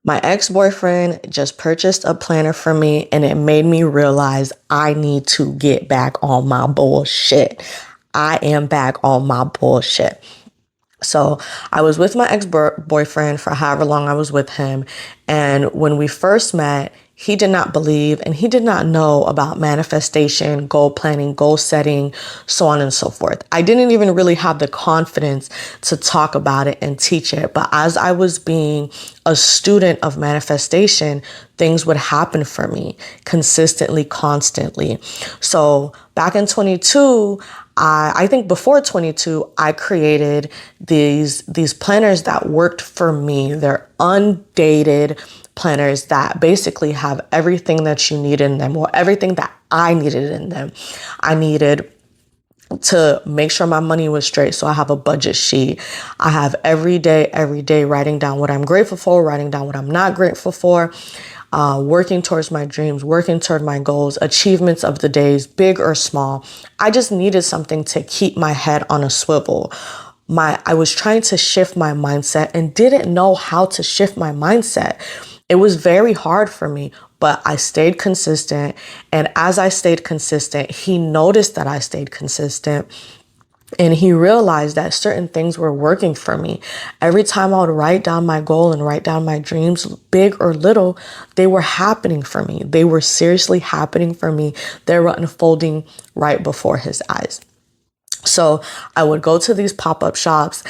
My ex-boyfriend just purchased a planner for me and it made me realize I need to get back on my bullshit. I am back on my bullshit. So I was with my ex-boyfriend for however long I was with him. And when we first met, he did not believe and he did not know about manifestation, goal planning, goal setting, so on and so forth. I didn't even really have the confidence to talk about it and teach it. But as I was being a student of manifestation, things would happen for me consistently, constantly. So back in 22, I think before 22, I created these planners that worked for me. They're undated planners that basically have everything that you need in them, or everything that I needed in them. I needed to make sure my money was straight. So I have a budget sheet. I have every day writing down what I'm grateful for, writing down what I'm not grateful for, working towards my dreams, working toward my goals, achievements of the days, big or small. I just needed something to keep my head on a swivel. I was trying to shift my mindset and didn't know how to shift my mindset. It was very hard for me, but I stayed consistent. And as I stayed consistent, he noticed that I stayed consistent. And he realized that certain things were working for me. Every time I would write down my goal and write down my dreams, big or little, they were happening for me. They were seriously happening for me. They were unfolding right before his eyes. So I would go to these pop-up shops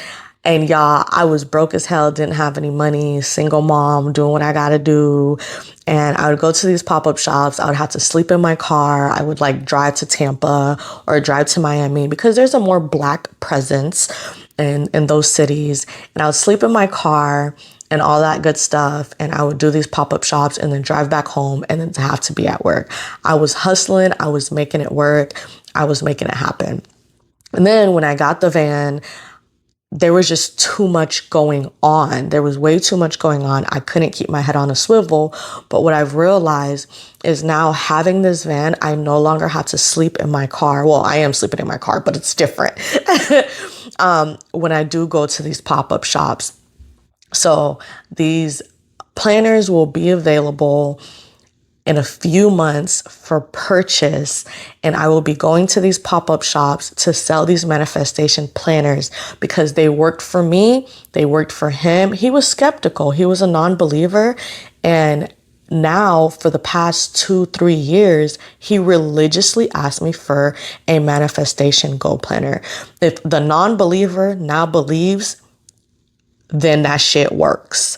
and y'all, I was broke as hell, didn't have any money, single mom, doing what I gotta do. And I would go to these pop-up shops. I would have to sleep in my car. I would like drive to Tampa or drive to Miami because there's a more Black presence in those cities. And I would sleep in my car and all that good stuff. And I would do these pop-up shops and then drive back home and then to have to be at work. I was hustling. I was making it work. I was making it happen. And then when I got the van, there was just too much going on. There was way too much going on. I couldn't keep my head on a swivel. But what I've realized is now having this van, I no longer have to sleep in my car. Well, I am sleeping in my car, but it's different when I do go to these pop-up shops. So these planners will be available in a few months for purchase. And I will be going to these pop-up shops to sell these manifestation planners because they worked for me. They worked for him. He was skeptical. He was a non-believer. And now for the past 2-3 years, he religiously asked me for a manifestation goal planner. If the non-believer now believes, then that shit works.